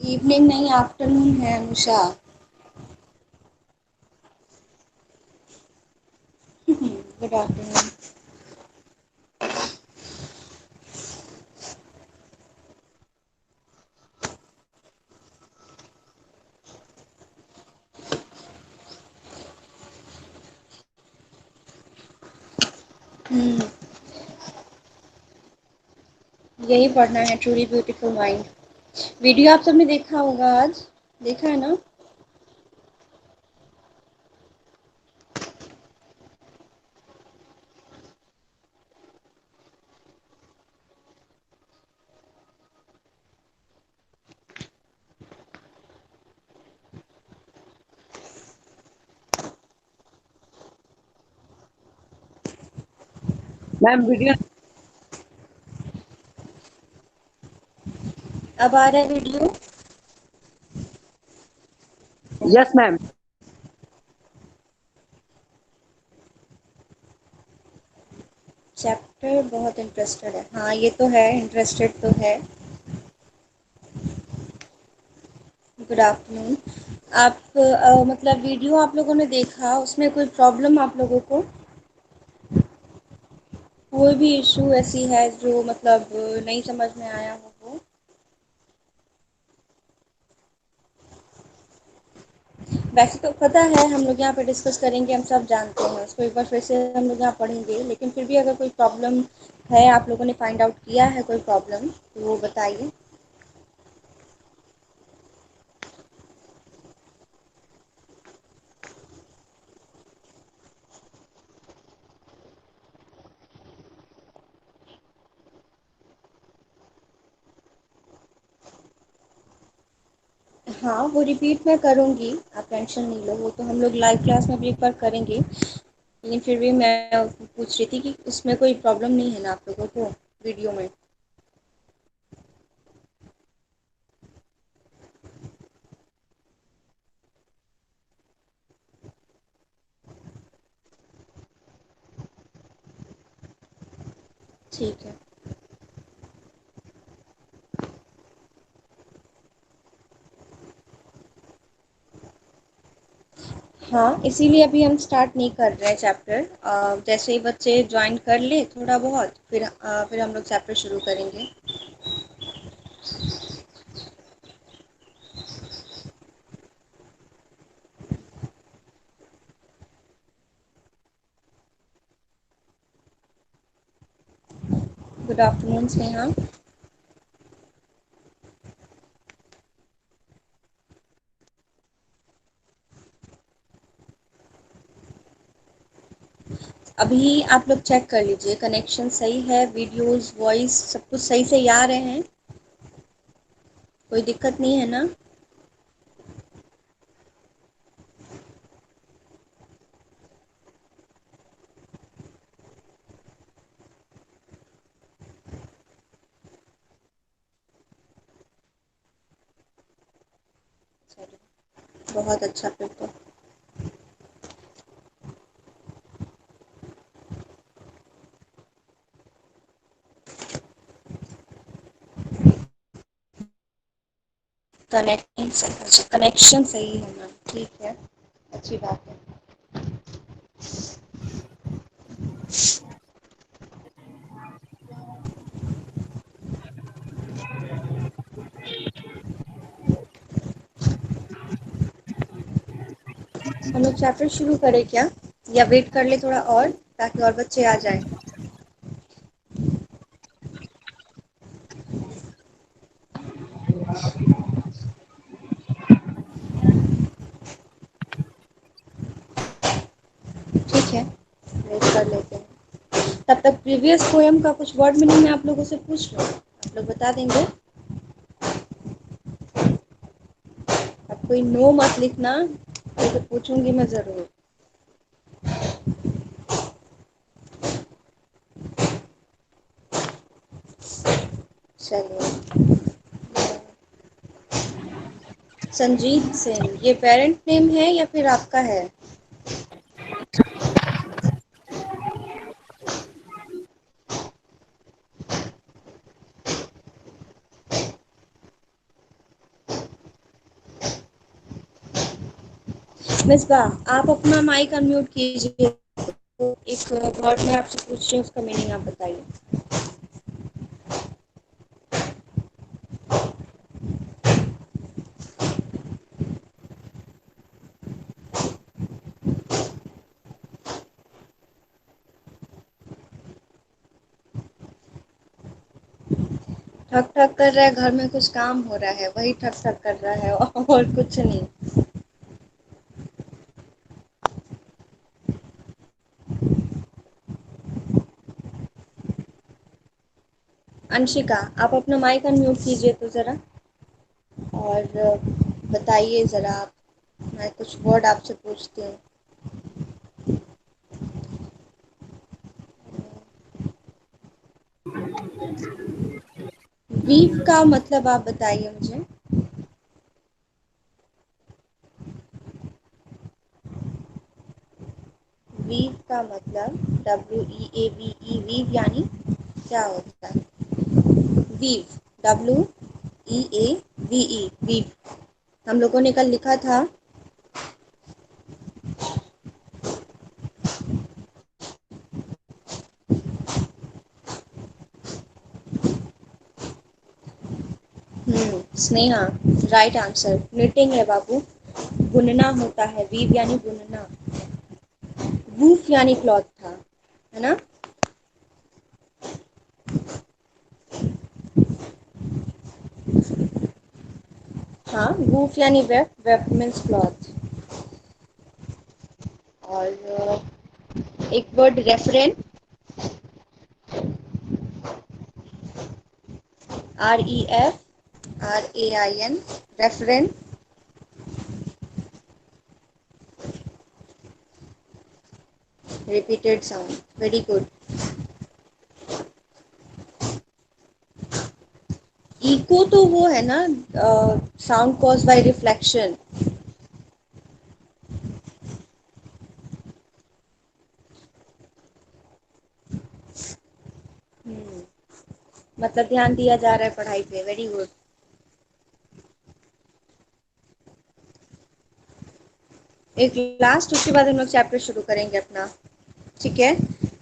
Evening नहीं, afternoon है Anusha. Good afternoon. हम्म, यही पढ़ना है, ट्रूली ब्यूटीफुल माइंड। वीडियो आप सबने देखा होगा आज। देखा है ना? Ma'am video. अब आ रहा है वीडियो। Yes ma'am. चैप्टर बहुत इंटरेस्टेड है। हाँ, ये तो है, इंटरेस्टेड तो है। Good afternoon. आप मतलब वीडियो आप लोगों ने देखा, उसमें कोई प्रॉब्लम आप लोगों को? कोई भी इशू ऐसी है जो मतलब नहीं समझ में आया हो वो? वैसे तो पता है, हम लोग यहाँ पे डिस्कस करेंगे, हम सब जानते हैं उसको, एक बार फिर से हम लोग यहाँ पढ़ेंगे, लेकिन फिर भी अगर कोई प्रॉब्लम है, आप लोगों ने फाइंड आउट किया है कोई प्रॉब्लम, तो वो बताइए। हाँ, वो रिपीट मैं करूँगी, आप टेंशन नहीं लो, वो तो हम लोग लाइव क्लास में भी एक बार करेंगे। लेकिन फिर भी मैं पूछ रही थी कि उसमें कोई प्रॉब्लम नहीं है ना आप लोगों को, वीडियो में? ठीक है। हाँ, इसीलिए अभी हम स्टार्ट नहीं कर रहे हैं चैप्टर। जैसे ही बच्चे ज्वाइन कर ले थोड़ा बहुत, फिर हम लोग चैप्टर शुरू करेंगे। Good afternoon Sneha. अभी आप लोग चेक कर लीजिए, कनेक्शन सही है, वीडियोस वॉइस सब कुछ सही से आ रहे हैं, कोई दिक्कत नहीं है ना? चलिए, बहुत अच्छा फिर तो। कनेक्शन सही है मैम, ठीक है, अच्छी बात है। हम लोग चैप्टर शुरू करें क्या, या वेट कर ले थोड़ा और, ताकि और बच्चे आ जाएं? ठीक है, वेट कर लेते हैं। तब तक प्रीवियस पोएम का कुछ वर्ड मीनिंग मैं आप लोगों से पूछ लूँ, आप लोग बता देंगे? अब कोई नो मत लिखना, ये तो पूछूंगी मैं ज़रूर। चलिए। संजीत सिंह, ये पेरेंट नेम है या फिर आपका है? मिसबा, आप अपना माइक अनम्यूट कीजिए। तो एक वर्ड में आपसे पूछ रही हूँ, उसका मीनिंग आप बताइए। ठक ठक कर रहा है, घर में कुछ काम हो रहा है, वही ठक ठक कर रहा है और कुछ नहीं। अंशिका, आप अपना माइक अनम्यूट कीजिए तो ज़रा, और बताइए ज़रा आप। मैं कुछ वर्ड आपसे पूछती हूँ। वीव का मतलब आप बताइए मुझे। वीव का मतलब WEAVE, वीव यानी क्या होता है? Weave, WEAVE, weave. हम लोगों ने कल लिखा था। Sneha, right answer. निटिंग है बाबू, बुनना होता है। वीव यानी बुनना। वूफ यानी क्लॉथ था, है ना? हाँ, वूफ यानी वेफ, वेफ मीन्स क्लॉथ। और एक word refrain, REFRAIN, refrain. Repeated sound, very good. Echo तो वो है ना, साउंड कॉज बाय रिफ्लेक्शन। मतलब ध्यान दिया जा रहा है पढ़ाई पे, वेरी गुड। एक लास्ट, उसके बाद हम लोग चैप्टर शुरू करेंगे अपना। ठीक है।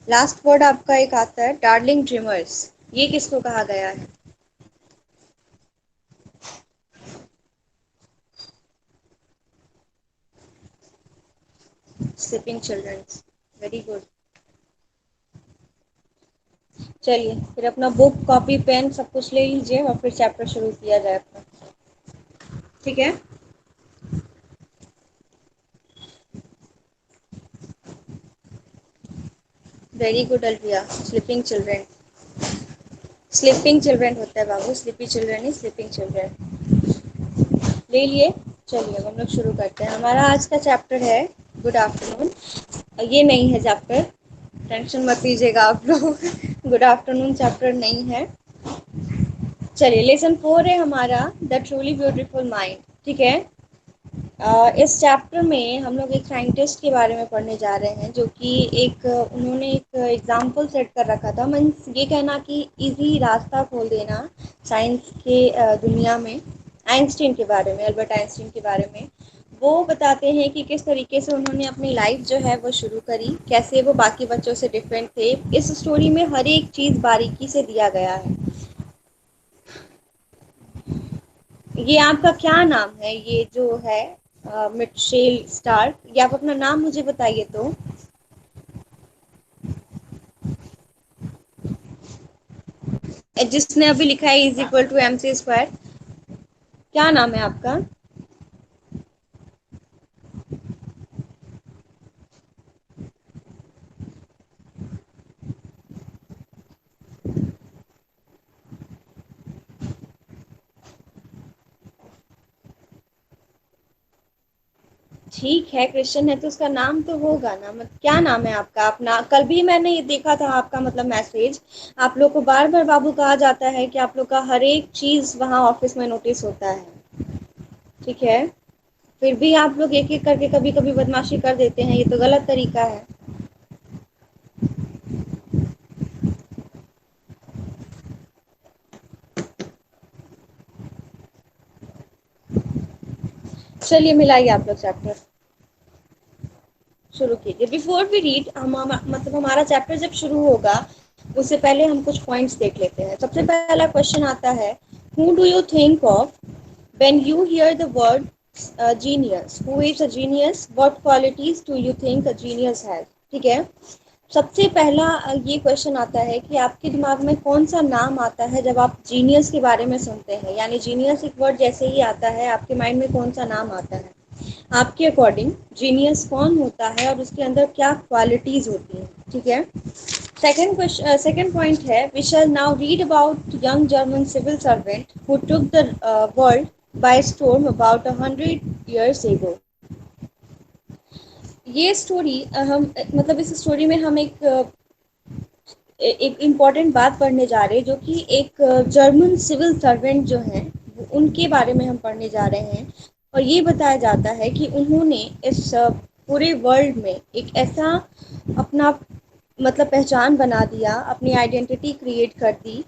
लास्ट वर्ड आपका एक आता है, डार्लिंग ड्रीमर्स। ये किसको कहा गया है? Sleeping childrens, very good. चलिए फिर अपना बुक कॉपी पेन सब कुछ ले लीजिए और फिर चैप्टर शुरू किया जाए अपना। ठीक है। Very good Alvia, sleeping children. Sleeping children होता है बाबू, स्लीपी चिल्ड्रन ही स्लीपिंग चिल्ड्रन। ले लिए। चलिए अब हम लोग शुरू करते हैं। हमारा आज का चैप्टर है गुड आफ्टरनून। ये नहीं है चैप्टर, टेंशन मत लीजिएगा आप लोग गुड आफ्टरनून चैप्टर नहीं है। चलिए, लेसन 4 है हमारा, द ट्रूली ब्यूटीफुल माइंड। ठीक है। इस चैप्टर में हम लोग एक साइंटिस्ट के बारे में पढ़ने जा रहे हैं, जो कि एक उन्होंने एक एग्जाम्पल सेट कर रखा था। मीन्स ये कहना कि इजी रास्ता खोल देना साइंस के दुनिया में। आइंस्टीन के बारे में, अल्बर्ट आइंस्टीन के बारे में वो बताते हैं कि किस तरीके से उन्होंने अपनी लाइफ जो है वो शुरू करी, कैसे वो बाकी बच्चों से डिफरेंट थे। इस स्टोरी में हर एक चीज़ बारीकी से दिया गया है। ये आपका क्या नाम है, ये जो है मिशेल स्टार्क? ये आप अपना नाम मुझे बताइए तो। जिसने अभी लिखा है इज इक्वल टू MC², क्या नाम है आपका? ठीक है, क्रिश्चियन है तो उसका नाम तो होगा ना। मतलब क्या नाम है आपका? अपना कल भी मैंने ये देखा था आपका मतलब मैसेज। आप लोग को बार बार बाबू कहा जाता है कि आप लोग का हर एक चीज़ वहाँ ऑफिस में नोटिस होता है। ठीक है। फिर भी आप लोग एक एक करके कभी कभी बदमाशी कर देते हैं, ये तो गलत तरीका है। चलिए मिलाइए आप लोग चैप्टर। शुरू कीजिए। बिफोर वी रीड, मतलब हमारा चैप्टर जब शुरू होगा उससे पहले हम कुछ पॉइंट्स देख लेते हैं। सबसे पहला क्वेश्चन आता है, who do you think of when you here the word genius? Who is a genius? What qualities do you think a genius has? ठीक है। सबसे पहला ये क्वेश्चन आता है कि आपके दिमाग में कौन सा नाम आता है जब आप जीनियस के बारे में सुनते हैं, यानी जीनियस एक वर्ड जैसे ही आता है आपके माइंड में कौन सा नाम आता है? आपके अकॉर्डिंग जीनियस कौन होता है और उसके अंदर क्या क्वालिटीज होती हैं? ठीक है। सेकंड पॉइंट है, we shall now read about young German civil servant who took the world by storm about 100 years ago। ये स्टोरी हम मतलब इस स्टोरी में हम एक इम्पॉर्टेंट बात पढ़ने जा रहे हैं, जो कि एक जर्मन सिविल सर्वेंट जो हैं उनके बारे में हम पढ़ने जा रहे हैं। और ये बताया जाता है कि उन्होंने इस पूरे वर्ल्ड में एक ऐसा अपना मतलब पहचान बना दिया, अपनी आइडेंटिटी क्रिएट कर दी,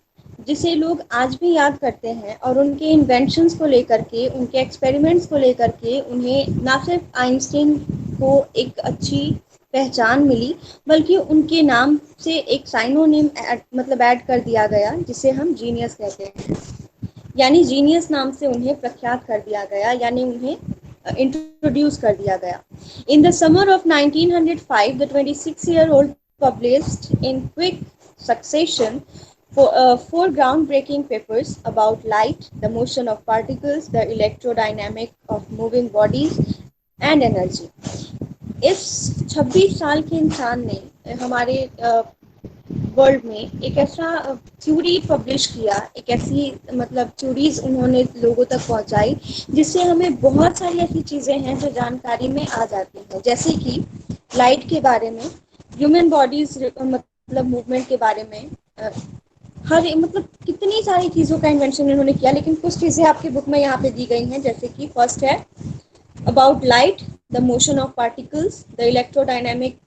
जिसे लोग आज भी याद करते हैं। और उनके इन्वेंशंस को लेकर के, उनके एक्सपेरिमेंट्स को लेकर के उन्हें ना सिर्फ आइंस्टीन को एक अच्छी पहचान मिली, बल्कि उनके नाम से एक साइनोनिम मतलब ऐड कर दिया गया, जिसे हम जीनियस कहते हैं। यानी जीनियस नाम से उन्हें प्रख्यात कर दिया गया, यानी उन्हें इंट्रोड्यूस कर दिया गया। In the summer of 1905 the 26-year-old published in quick succession four groundbreaking papers about light, the motion of particles, the electrodynamic of moving bodies and energy। इस 26 साल के इंसान ने हमारे वर्ल्ड में एक ऐसा थ्योरी पब्लिश किया, एक ऐसी मतलब थ्योरीज उन्होंने लोगों तक पहुंचाई, जिससे हमें बहुत सारी ऐसी चीज़ें हैं जो जानकारी में आ जाती हैं, जैसे कि लाइट के बारे में, ह्यूमन बॉडीज मतलब मूवमेंट के बारे में, हर मतलब कितनी सारी चीज़ों का इन्वेंशन इन्होंने किया। लेकिन कुछ चीज़ें आपकी बुक में यहाँ पे दी गई हैं, जैसे कि फर्स्ट है about light, the motion of particles, the electrodynamic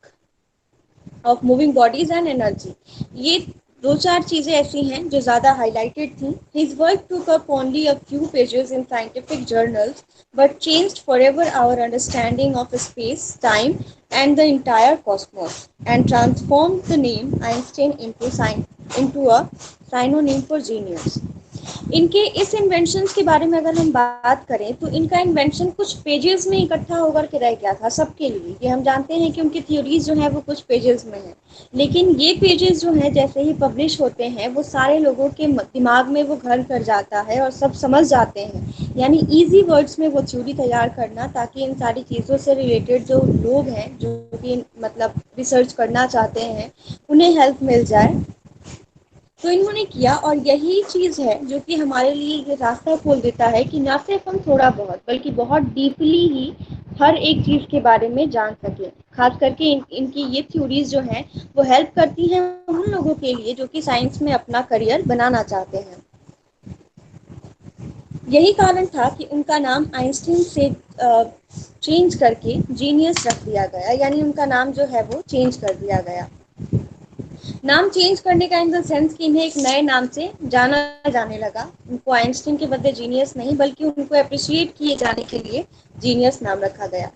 of moving bodies and energy. ये दो चार चीज़ें ऐसी हैं जो ज़्यादा हाईलाइटेड थी। हिज वर्क टूक up only a few pages in scientific journals but changed forever our understanding of space, time, and the entire cosmos, and transformed the name Einstein into a synonym for genius। इनके इस invention के बारे में अगर हम बात करें तो इनका इन्वेंशन कुछ पेजेस में इकट्ठा होकर के रह गया था सबके लिए। ये हम जानते हैं कि उनकी थ्योरीज जो है वो कुछ पेजेस में है, लेकिन ये पेजेस जो हैं जैसे ही पब्लिश होते हैं वो सारे लोगों के दिमाग में वो घर कर जाता है और सब समझ जाते हैं। यानी इजी वर्ड्स में वो थ्योरी तैयार करना, ताकि इन सारी चीज़ों से रिलेटेड जो लोग हैं जो कि मतलब रिसर्च करना चाहते हैं उन्हें हेल्प मिल जाए। तो इन्होंने किया, और यही चीज़ है जो कि हमारे लिए ये रास्ता खोल देता है कि ना सिर्फ हम थोड़ा बहुत बल्कि बहुत डीपली ही हर एक चीज़ के बारे में जान सकें। खास करके इनकी ये थ्योरीज जो हैं वो हेल्प करती हैं उन लोगों के लिए जो कि साइंस में अपना करियर बनाना चाहते हैं। यही कारण था कि उनका नाम आइंस्टीन से चेंज करके जीनियस रख दिया गया, यानी उनका नाम जो है वो चेंज कर दिया गया। नाम चेंज करने का इन द सेंस कि इन्हें एक नए नाम से जाना जाने लगा। उनको आइंस्टीन के बदले जीनियस नहीं, बल्कि उनको अप्रिशिएट किए जाने के लिए जीनियस नाम रखा गया।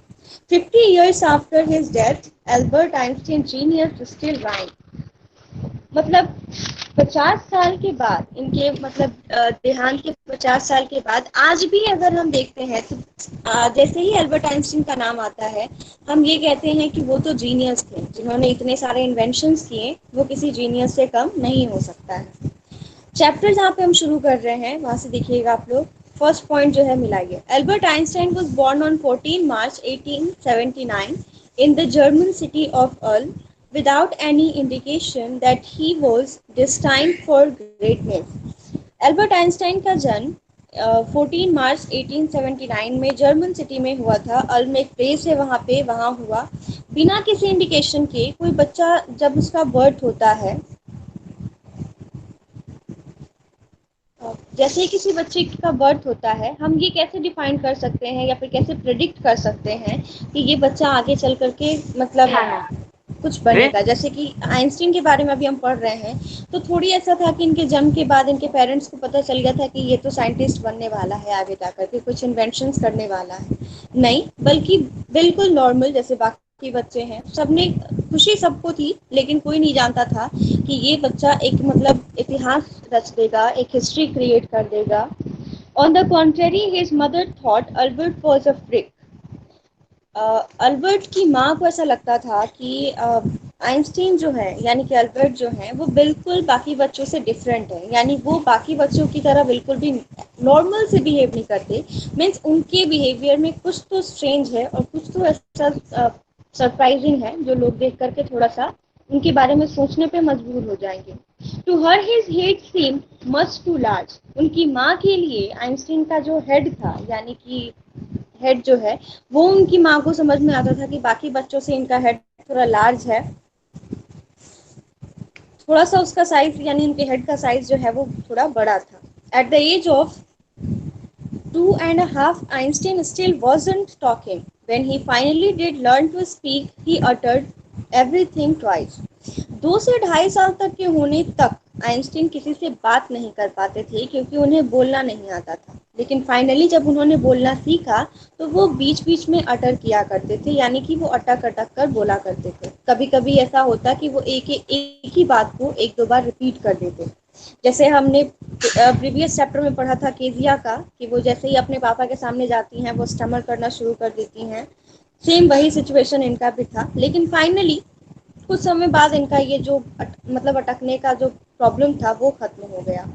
50 years after his death, Albert Einstein genius still rhyme। मतलब 50 साल के बाद इनके मतलब देहांत के 50 साल के बाद आज भी अगर हम देखते हैं तो जैसे ही एल्बर्ट आइंस्टीन का नाम आता है हम ये कहते हैं कि वो तो जीनियस थे, जिन्होंने इतने सारे इन्वेंशंस किए, वो किसी जीनियस से कम नहीं हो सकता है। चैप्टर जहाँ पे हम शुरू कर रहे हैं वहाँ से देखिएगा आप लोग। फर्स्ट पॉइंट जो है मिलाइए। Albert Einstein was born on 14 March 1879 in the German city of Ulm without any indication that he was destined for greatness। Albert Einstein का जन्म 14 मार्च 1879 में जर्मन सिटी में हुआ था। अल्म एक प्लेस है वहाँ हुआ, बिना किसी इंडिकेशन के। कोई बच्चा जब उसका बर्थ होता है, जैसे ही किसी बच्चे का बर्थ होता है, हम ये कैसे डिफाइन कर सकते हैं या फिर कैसे प्रिडिक्ट कर सकते हैं कि ये बच्चा आगे चल करके मतलब कुछ बनेगा। जैसे कि आइंस्टीन के बारे में अभी हम पढ़ रहे हैं, तो थोड़ी ऐसा था कि इनके जन्म के बाद इनके पेरेंट्स को पता चल गया था कि ये तो साइंटिस्ट बनने वाला है, आगे जाकर के कुछ इन्वेंशंस करने वाला है। नहीं, बल्कि बिल्कुल नॉर्मल जैसे बाकी बाकी बच्चे हैं, सबने खुशी सबको थी, लेकिन कोई नहीं जानता था कि ये बच्चा एक मतलब इतिहास रच देगा, एक हिस्ट्री क्रिएट कर देगा। On the contrary his mother thought Albert was a freak. Albert की माँ को ऐसा लगता था कि आइंस्टीन जो है यानी कि अल्बर्ट जो है वो बिल्कुल बाकी बच्चों से डिफरेंट है, यानी वो बाकी बच्चों की तरह बिल्कुल भी नॉर्मल से बिहेव नहीं करते। मीन्स उनके बिहेवियर में कुछ तो स्ट्रेंज है और कुछ तो ऐसा सरप्राइजिंग है जो लोग देख करके थोड़ा सा उनके बारे में सोचने पे मजबूर हो जाएंगे। To her his head seem much too large. उनकी माँ के लिए आइंस्टीन का जो हेड था यानी कि हेड जो है वो उनकी माँ को समझ में आता था कि बाकी बच्चों से इनका हेड थोड़ा लार्ज है, थोड़ा सा उसका साइज यानी उनके हेड का साइज जो है वो थोड़ा बड़ा था। At the age of 2.5, Einstein still wasn't talking. When he finally did learn to speak, he uttered everything twice. 2 से 2.5 साल तक के होने तक आइंस्टीन किसी से बात नहीं कर पाते थे क्योंकि उन्हें बोलना नहीं आता था। लेकिन फाइनली जब उन्होंने बोलना सीखा तो वो बीच बीच में अटर किया करते थे, यानी कि वो अटक अटक कर बोला करते थे। कभी कभी ऐसा होता कि वो एक ही बात को एक दो बार रिपीट कर देते। जैसे हमने प्रीवियस चैप्टर में पढ़ा था केजिया का कि वो जैसे ही अपने पापा के सामने जाती हैं वो स्टमर करना शुरू कर देती हैं। सेम वही सिचुएशन इनका भी था, लेकिन फाइनली कुछ समय बाद इनका ये जो मतलब अटकने का जो प्रॉब्लम था वो खत्म हो गया।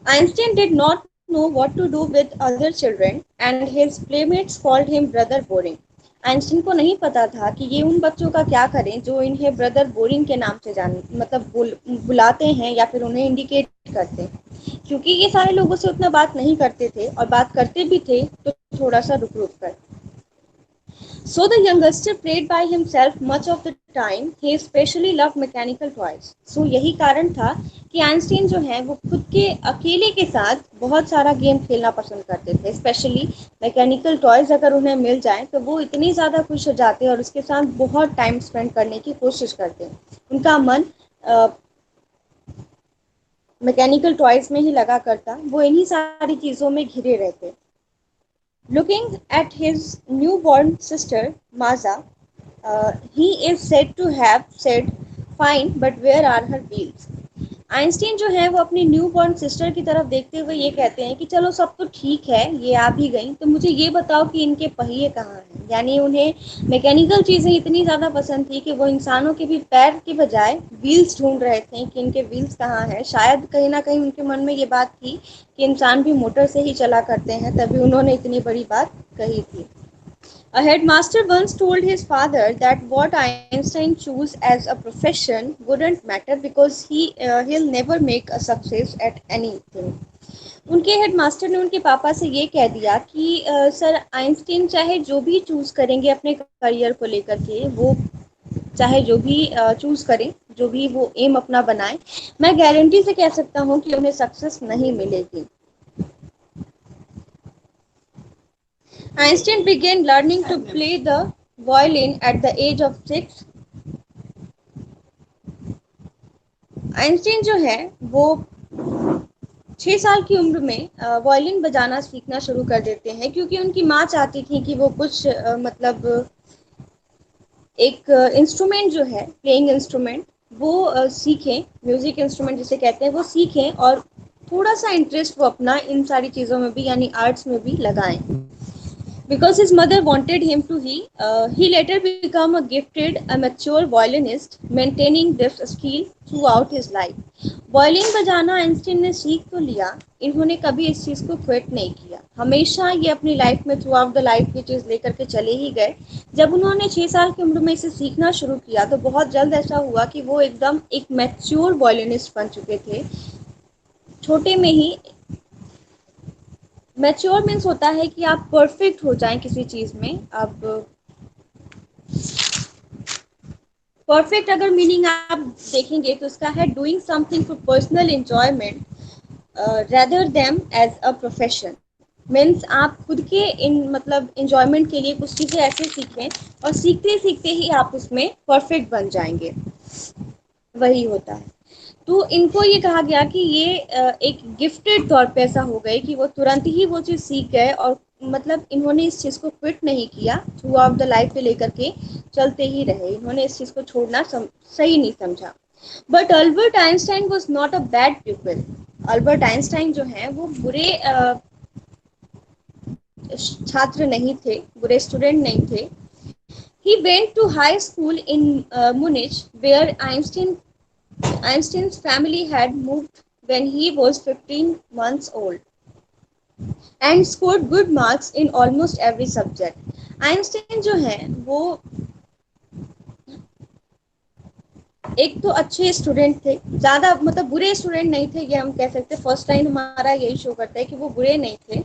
Einstein did not know what to do with other children and his playmates called him brother boring. Einstein को नहीं पता था कि ये उन बच्चों का क्या करें जो इन्हें ब्रदर बोरिंग के नाम से जान मतलब बुलाते हैं या फिर उन्हें इंडिकेट करते हैं, क्योंकि ये सारे लोगों से उतना बात नहीं करते थे और बात करते भी थे तो थोड़ा सा रुक रुक कर। So the youngster played by himself much of the time. He especially loved mechanical toys. So यही कारण था कि आइंस्टीन जो है वो खुद के अकेले के साथ बहुत सारा गेम खेलना पसंद करते थे। स्पेशली मैकेनिकल टॉयज अगर उन्हें मिल जाए तो वो इतनी ज़्यादा खुश हो जाते और उसके साथ बहुत टाइम स्पेंड करने की कोशिश करते। उनका मन मैकेनिकल टॉयज में ही लगा करता, वो इन्हीं सारी चीज़ों में घिरे रहते। Looking at his newborn sister, Maza, he is said to have said, "Fine, but where are her wheels?" Einstein जो है वो अपनी न्यू बॉर्न सिस्टर की तरफ देखते हुए ये कहते हैं कि चलो सब तो ठीक है, ये आ भी गई, तो मुझे ये बताओ कि इनके पहिए कहाँ हैं। यानी उन्हें मैकेनिकल चीज़ें इतनी ज़्यादा पसंद थी कि वो इंसानों के भी पैर की बजाय व्हील्स ढूंढ रहे थे कि इनके व्हील्स कहाँ हैं। शायद कहीं ना कहीं उनके मन में ये बात थी कि इंसान भी मोटर से ही चला करते हैं, तभी उन्होंने इतनी बड़ी बात कही थी। A headmaster once told his father that what Einstein chose as a profession wouldn't matter because he'll never make a success at anything. उनके हेडमास्टर ने उनके पापा से ये कह दिया कि सर आइंस्टीन चाहे जो भी चूज करेंगे अपने करियर को लेकर के, वो चाहे जो भी चूज करें, जो भी वो एम अपना बनाए, मैं गारंटी से कह सकता हूँ कि उन्हें सक्सेस नहीं मिलेगी। Einstein began learning to play the violin at the age of 6. Einstein जो है वो 6 साल की उम्र में वायलिन बजाना सीखना शुरू कर देते हैं, क्योंकि उनकी माँ चाहती थी कि वो कुछ मतलब एक इंस्ट्रूमेंट जो है प्लेइंग इंस्ट्रूमेंट वो सीखें, म्यूजिक इंस्ट्रूमेंट जिसे कहते हैं वो सीखें और थोड़ा सा इंटरेस्ट वो अपना इन सारी चीज़ों में भी यानी आर्ट्स में भी लगाएं। Because his mother wanted him to, he later became a gifted amateur violinist, maintaining this skill throughout his life. Violin बजाना आइंस्टीन ने सीख तो लिया, इन्होंने कभी इस चीज़ को क्विट नहीं किया, हमेशा ये अपनी लाइफ में थ्रू आउट द लाइफ ये चीज़ लेकर के चले ही गए। जब उन्होंने 6 साल की उम्र में इसे सीखना शुरू किया तो बहुत जल्द ऐसा हुआ कि वो एकदम एक मैच्योर वायलिनिस्ट बन चुके थे। छोटे में ही मैच्योर मीन्स होता है कि आप परफेक्ट हो जाएं किसी चीज़ में। अब परफेक्ट अगर मीनिंग आप देखेंगे तो उसका है doing something for personal enjoyment rather than as a profession. Means आप खुद के इन मतलब एंजॉयमेंट के लिए कुछ चीज़ें ऐसे सीखें और सीखते सीखते ही आप उसमें परफेक्ट बन जाएंगे, वही होता है। तो इनको ये कहा गया कि ये एक गिफ्टेड तौर पे ऐसा हो गए कि वो तुरंत ही वो चीज़ सीख गए और मतलब इन्होंने इस चीज़ को क्विट नहीं किया, थ्रू आउट द लाइफ पे लेकर के चलते ही रहे, इन्होंने इस चीज़ को छोड़ना सही नहीं समझा। But Albert Einstein was not a bad people. Albert Einstein जो है वो बुरे छात्र नहीं थे, बुरे स्टूडेंट नहीं थे। He went to high school in Munich where Einstein's family had moved when he was 15 months old and scored good marks in almost every subject. Einstein जो है वो एक तो अच्छे स्टूडेंट थे, ज़्यादा मतलब बुरे स्टूडेंट नहीं थे, ये हम कह सकते। फर्स्ट टाइम हमारा यही शो करता है कि वो बुरे नहीं थे।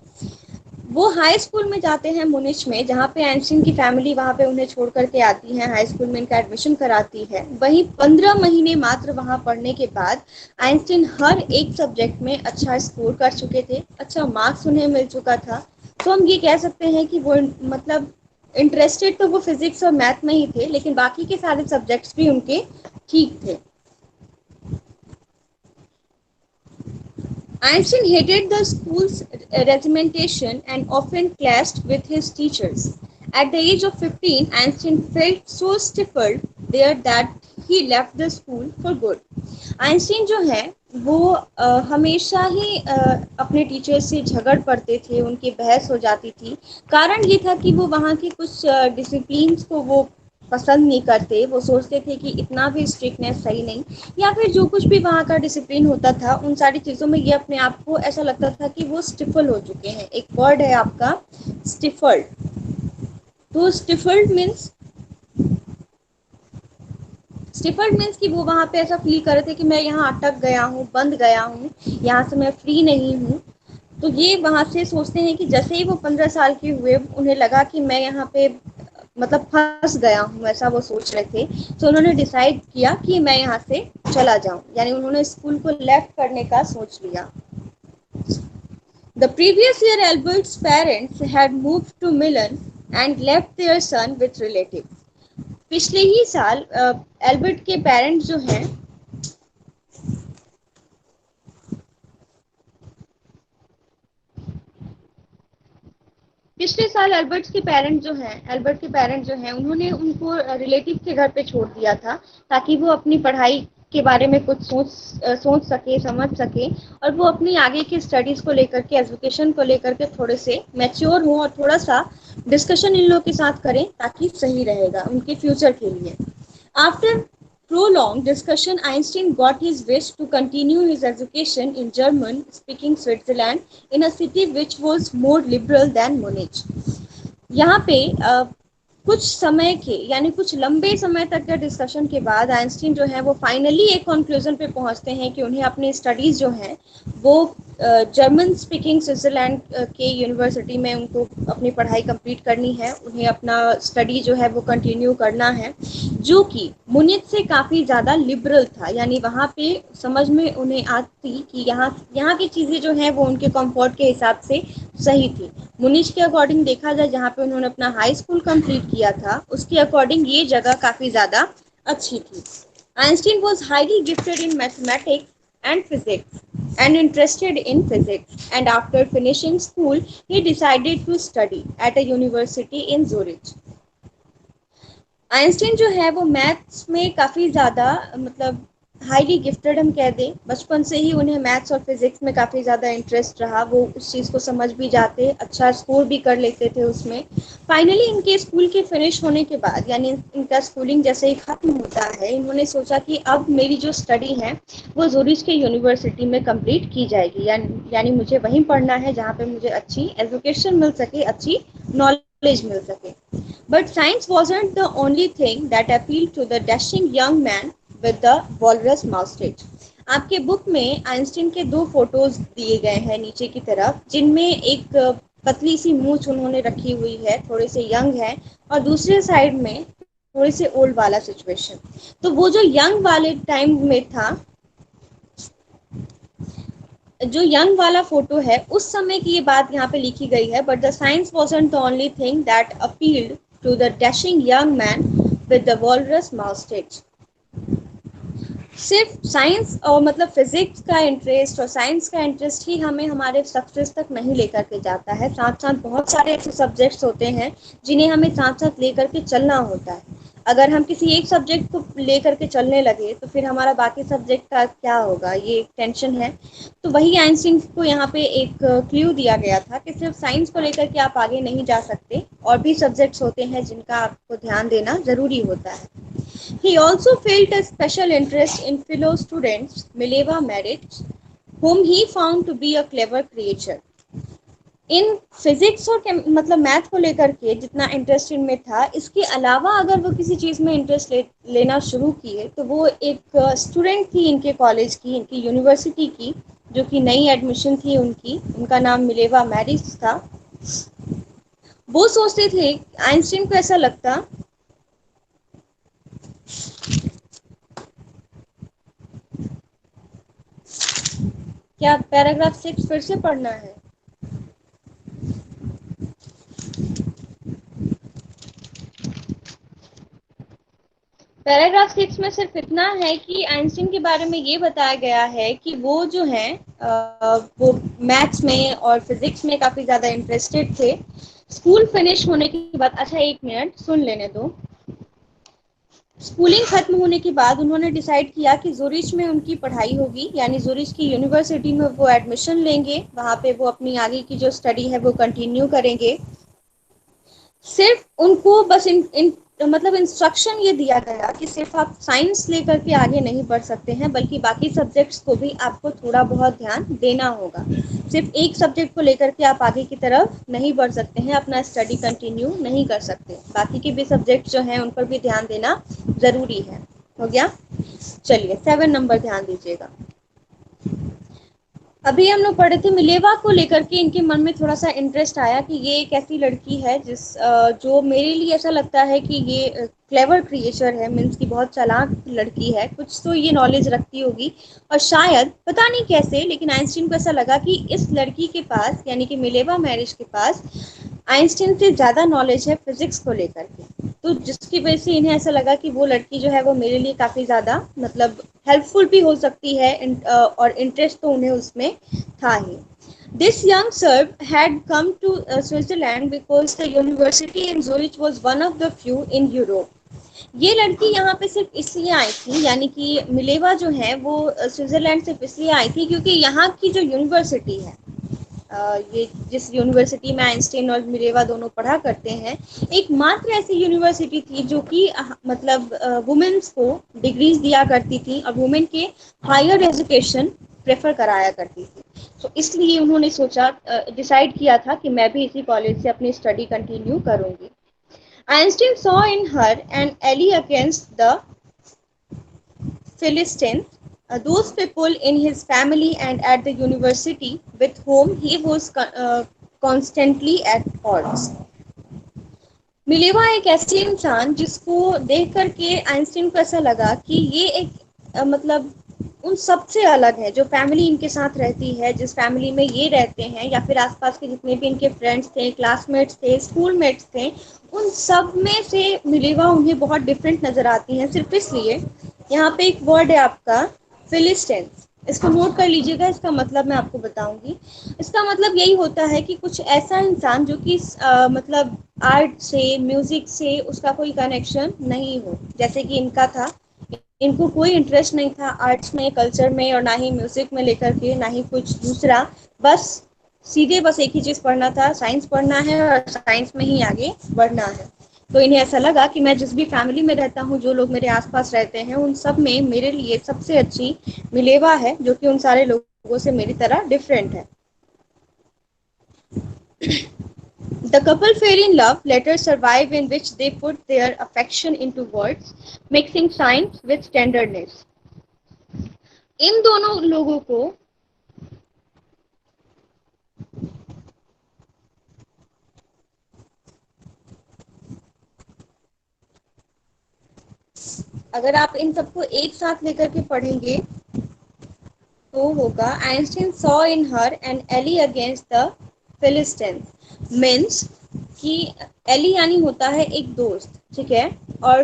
वो हाई स्कूल में जाते हैं मुनिच में, जहाँ पे आइंस्टीन की फैमिली वहाँ पे उन्हें छोड़ करके आती है, हाई स्कूल में इनका एडमिशन कराती है। वहीं 15 महीने मात्र वहाँ पढ़ने के बाद आइंस्टीन हर एक सब्जेक्ट में अच्छा स्कोर कर चुके थे, अच्छा मार्क्स उन्हें मिल चुका था। तो हम ये कह सकते हैं कि वो मतलब इंटरेस्टेड तो वो फिजिक्स और मैथ में ही थे, लेकिन बाकी के सारे सब्जेक्ट्स भी उनके ठीक थे। Einstein hated the school's regimentation and often clashed with his teachers. At the age of 15, Einstein felt so stifled there that he left the school for good. Einstein जो है वो हमेशा ही अपने टीचर से झगड़ पड़ते थे, उनकी बहस हो जाती थी। कारण ये था कि वो वहाँ के कुछ डिसिप्लिन्स को वो पसंद नहीं करते, वो सोचते थे कि इतना भी स्ट्रिक्टनेस सही नहीं, या फिर जो कुछ भी वहाँ का डिसिप्लिन होता था उन सारी चीज़ों में ये अपने आप को ऐसा लगता था कि वो स्टिफल हो चुके हैं। एक वर्ड है आपका स्टिफल्ड। तो स्टिफल्ड मीन्स कि वो वहाँ पे ऐसा फील कर रहे थे कि मैं यहाँ अटक गया हूँ, बंद गया हूँ, यहाँ से मैं फ्री नहीं हूँ। तो ये वहाँ से सोचते हैं कि जैसे ही वो 15 साल के हुए उन्हें लगा कि मैं यहाँ पे मतलब फंस गया हूँ, ऐसा वो सोच रहे थे। तो उन्होंने डिसाइड किया कि मैं यहाँ से चला जाऊँ, यानी उन्होंने स्कूल को लेफ्ट करने का सोच लिया। The previous year, Albert's parents had moved to Milan and left their son with relatives. पिछले ही साल एल्बर्ट के पेरेंट्स जो हैं पिछले साल एल्बर्ट के पेरेंट्स जो हैं उन्होंने उनको रिलेटिव के घर पे छोड़ दिया था, ताकि वो अपनी पढ़ाई के बारे में कुछ सोच सके, समझ सके, और वो अपनी आगे की स्टडीज़ को लेकर के, एजुकेशन को लेकर के थोड़े से मैच्योर हों और थोड़ा सा डिस्कशन इन लोगों के साथ करें, ताकि सही रहेगा उनके फ्यूचर के लिए। After prolonged discussion, Einstein got his wish to continue his education in German-speaking Switzerland in a city which was more liberal than Munich. यहाँ पे कुछ समय के यानी कुछ लंबे समय तक के डिस्कशन के बाद आइंस्टीन जो है वो फाइनली एक कंक्लूजन पे पहुंचते हैं कि उन्हें अपनी स्टडीज़ जो हैं वो जर्मन स्पीकिंग स्विट्ज़रलैंड के यूनिवर्सिटी में उनको अपनी पढ़ाई कंप्लीट करनी है, उन्हें अपना स्टडी जो है वो कंटिन्यू करना है, जो कि मुनिच से काफ़ी ज़्यादा लिबरल था। यानी वहाँ पे समझ में उन्हें आती कि यहाँ की चीज़ें जो हैं वो उनके कंफर्ट के हिसाब से सही थी। मुनिच के अकॉर्डिंग देखा जाए, जहाँ पे उन्होंने अपना हाई स्कूल कंप्लीट किया था, उसके अकॉर्डिंग ये जगह काफ़ी ज़्यादा अच्छी थी। Einstein was highly gifted in mathematics and physics and interested in physics, and after finishing school he decided to study at a university in Zurich. Einstein जो है वो मैथ्स में काफ़ी ज़्यादा मतलब हाईली गिफ्टेड हम कह दें, बचपन से ही उन्हें मैथ्स और फिज़िक्स में काफ़ी ज़्यादा इंटरेस्ट रहा, वो उस चीज़ को समझ भी जाते, अच्छा स्कोर भी कर लेते थे उसमें। फाइनली इनके स्कूल के फिनिश होने के बाद, यानी इनका स्कूलिंग जैसे ही ख़त्म होता है, इन्होंने सोचा कि अब मेरी जो स्टडी है वो ज़ूरिच के यूनिवर्सिटी में कंप्लीट की जाएगी, यानी मुझे वहीं पढ़ना है जहाँ पे मुझे अच्छी एजुकेशन मिल सके, अच्छी नॉलेज मिल सके। But science wasn't the only thing that appealed to the dashing young man with the walrus mustache. आपके बुक में आइंस्टीन के दो फोटोज दिए गए हैं नीचे की तरफ, जिनमें एक पतली सी मूंछ उन्होंने रखी हुई है, थोड़े से यंग है, और दूसरे साइड में थोड़े से ओल्ड वाला सिचुएशन। तो वो जो यंग वाले टाइम में था, जो यंग वाला फोटो है उस समय की ये बात यहाँ पे लिखी गई है। But the science wasn't the only thing that appealed to the dashing young man with the walrus moustache. सिर्फ साइंस और मतलब फिजिक्स का इंटरेस्ट और साइंस का इंटरेस्ट ही हमें हमारे सक्सेस तक नहीं लेकर के जाता है। साथ साथ बहुत सारे ऐसे सब्जेक्ट्स होते हैं जिन्हें हमें साथ साथ लेकर के चलना होता है। अगर हम किसी एक सब्जेक्ट को लेकर के चलने लगे तो फिर हमारा बाकी सब्जेक्ट का क्या होगा, ये एक टेंशन है। तो वही आइंस्टीन को यहाँ पे एक क्ल्यू दिया गया था कि सिर्फ साइंस को लेकर के आप आगे नहीं जा सकते, और भी सब्जेक्ट्स होते हैं जिनका आपको ध्यान देना ज़रूरी होता है। He also felt a special interest in fellow students Mileva Maric, whom he found to be a clever creature. In physics और मतलब मैथ को लेकर के जितना इंटरेस्ट इनमें था, इसके अलावा अगर वो किसी चीज़ में इंटरेस्ट लेना शुरू किए तो वो एक स्टूडेंट थी इनके कॉलेज की, इनकी यूनिवर्सिटी की, जो कि नई एडमिशन थी उनकी, उनका नाम मिलेवा मैरिज था। वो सोचते थे, आइंस्टीन को ऐसा लगता, क्या पैराग्राफ 6 फिर से पढ़ना है? पैराग्राफ 6 में सिर्फ इतना है कि आइंस्टीन के बारे में ये बताया गया है कि वो जो है वो मैथ्स में और फिजिक्स में काफ़ी ज़्यादा इंटरेस्टेड थे। स्कूल फिनिश होने के बाद, अच्छा एक मिनट सुन लेने दो। स्कूलिंग खत्म होने के बाद उन्होंने डिसाइड किया कि ज़ुरिच में उनकी पढ़ाई होगी, यानी ज़ुरिच की यूनिवर्सिटी में वो एडमिशन लेंगे, वहाँ पे वो अपनी आगे की जो स्टडी है वो कंटिन्यू करेंगे। सिर्फ उनको बस इन मतलब इंस्ट्रक्शन ये दिया गया कि सिर्फ आप साइंस लेकर के आगे नहीं बढ़ सकते हैं, बल्कि बाकी सब्जेक्ट्स को भी आपको थोड़ा बहुत ध्यान देना होगा। सिर्फ एक सब्जेक्ट को लेकर के आप आगे की तरफ नहीं बढ़ सकते हैं, अपना स्टडी कंटिन्यू नहीं कर सकते, बाकी के भी सब्जेक्ट जो हैं उन पर भी ध्यान देना ज़रूरी है। हो गया? चलिए 7 नंबर ध्यान दीजिएगा। अभी हम लोग पढ़े थे मिलेवा को लेकर के, इनके मन में थोड़ा सा इंटरेस्ट आया कि ये एक ऐसी लड़की है जो मेरे लिए ऐसा लगता है कि ये क्लेवर क्रिएचर है, मीन्स की बहुत चालाक लड़की है, कुछ तो ये नॉलेज रखती होगी। और शायद पता नहीं कैसे, लेकिन आइंस्टीन को ऐसा लगा कि इस लड़की के पास, यानी कि मिलेवा मैरिज के पास, आइंस्टीन से ज़्यादा नॉलेज है फिजिक्स को लेकर के। तो जिसकी वजह से इन्हें ऐसा लगा कि वो लड़की जो है वो मेरे लिए काफ़ी ज़्यादा मतलब हेल्पफुल भी हो सकती है, और इंटरेस्ट तो उन्हें उसमें था ही। This young Serb had come to Switzerland because the university in Zurich was one of the few in Europe. ये लड़की यहाँ पे सिर्फ इसलिए आई थी, यानी कि मिलेवा जो है वो स्विट्ज़रलैंड सिर्फ इसलिए आई थी क्योंकि यहाँ की जो यूनिवर्सिटी है, ये जिस यूनिवर्सिटी में आइंस्टीन और मिलेवा दोनों पढ़ा करते हैं, एकमात्र ऐसी यूनिवर्सिटी थी जो कि मतलब वुमेन्स को डिग्रीज दिया करती थी और वुमेन के हायर एजुकेशन प्रेफर कराया करती थी। तो इसलिए उन्होंने सोचा, डिसाइड किया था कि मैं भी इसी कॉलेज से अपनी स्टडी कंटिन्यू करूँगी। Einstein saw in her an ally against the Philistines, those people in his family and at the university with whom he was constantly at odds. Mileva एक ऐसी इंसान जिसको देख करके आइंस्टीन को ऐसा लगा कि ये एक मतलब उन सबसे अलग है, जो फैमिली इनके साथ रहती है, जिस फैमिली में ये रहते हैं, या फिर आसपास के जितने भी इनके फ्रेंड्स थे, क्लासमेट्स थे, स्कूलमेट्स थे, उन सब में से मिलेवा उन्हें बहुत डिफरेंट नज़र आती हैं। सिर्फ इसलिए, यहाँ पे एक वर्ड है आपका फिलिस्टेंस, इसको नोट कर लीजिएगा, इसका मतलब मैं आपको बताऊंगी। इसका मतलब यही होता है कि कुछ ऐसा इंसान जो कि मतलब आर्ट से, म्यूज़िक से उसका कोई कनेक्शन नहीं हो, जैसे कि इनका था। इनको कोई इंटरेस्ट नहीं था आर्ट्स में, कल्चर में, और ना ही म्यूज़िक में लेकर के, ना ही कुछ दूसरा। बस सीधे बस एक ही चीज़ पढ़ना था, साइंस पढ़ना है और साइंस में ही आगे बढ़ना है। तो इन्हें ऐसा लगा कि मैं जिस भी फैमिली में रहता हूँ, जो लोग मेरे आसपास रहते हैं, उन सब में मेरे लिए सबसे अच्छी मिलेवा है, जो कि उन सारे लोगों से मेरी तरह डिफरेंट है। The couple fell in love, letters survive in which they put their affection into words, mixing science with tenderness. इन दोनों लोगों को अगर आप इन सबको एक साथ लेकर के पढ़ेंगे तो होगा, Einstein saw in her and ally against the Philistines, means कि एली यानी होता है एक दोस्त, ठीक है, और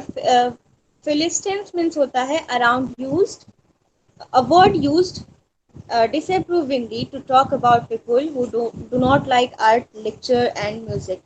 फिलिस्टीन्स मीन्स होता है around used, A word used disapprovingly to talk about people who do not like art, lecture and music.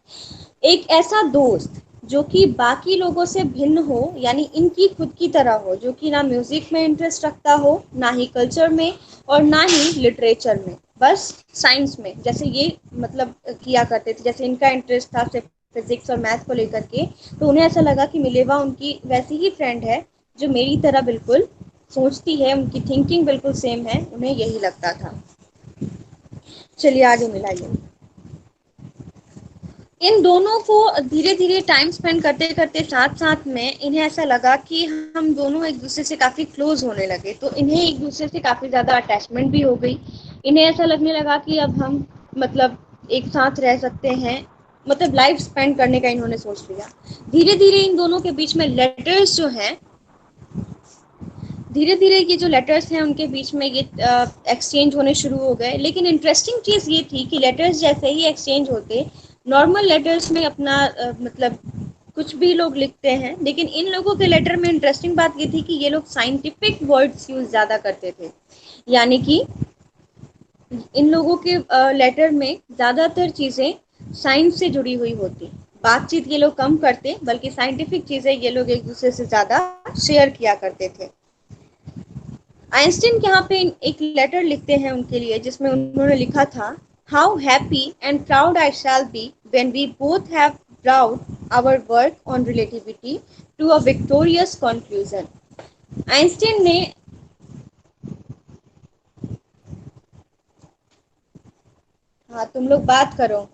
एक ऐसा दोस्त जो कि बाकी लोगों से भिन्न हो, यानी इनकी खुद की तरह हो, जो कि ना म्यूजिक में इंटरेस्ट रखता हो, ना ही कल्चर में और ना ही लिटरेचर में, बस साइंस में, जैसे ये मतलब किया करते थे, जैसे इनका इंटरेस्ट था सिर्फ फिजिक्स और मैथ को लेकर के, तो उन्हें ऐसा लगा कि मिलेवा उनकी वैसी ही फ्रेंड है जो मेरी तरह बिल्कुल सोचती है, उनकी थिंकिंग बिल्कुल सेम है, उन्हें यही लगता था। चलिए आगे मिलाइए। इन दोनों को धीरे धीरे टाइम स्पेंड करते करते साथ साथ में इन्हें ऐसा लगा कि हम दोनों एक दूसरे से काफ़ी क्लोज होने लगे, तो इन्हें एक दूसरे से काफ़ी ज़्यादा अटैचमेंट भी हो गई। इन्हें ऐसा लगने लगा कि अब हम मतलब एक साथ रह सकते हैं, मतलब लाइफ स्पेंड करने का इन्होंने सोच लिया। धीरे धीरे इन दोनों के बीच में लेटर्स जो हैं, धीरे धीरे ये जो लेटर्स हैं उनके बीच में ये एक्सचेंज होने शुरू हो गए। लेकिन इंटरेस्टिंग चीज़ ये थी कि लेटर्स जैसे ही एक्सचेंज होते, नॉर्मल लेटर्स में अपना मतलब कुछ भी लोग लिखते हैं, लेकिन इन लोगों के लेटर में इंटरेस्टिंग बात ये थी कि ये लोग साइंटिफिक वर्ड्स यूज़ ज़्यादा करते थे, यानी कि इन लोगों के लेटर में ज़्यादातर चीज़ें साइंस से जुड़ी हुई होती। बातचीत ये लोग कम करते, बल्कि साइंटिफिक चीज़ें ये लोग एक दूसरे से ज़्यादा शेयर किया करते थे। आइंस्टीन यहाँ पे एक लेटर लिखते हैं उनके लिए, जिसमें उन्होंने लिखा था, how happy and proud I shall be when we both have brought our work on relativity to a victorious conclusion. Einstein ने, हाँ तुम लोग बात करो,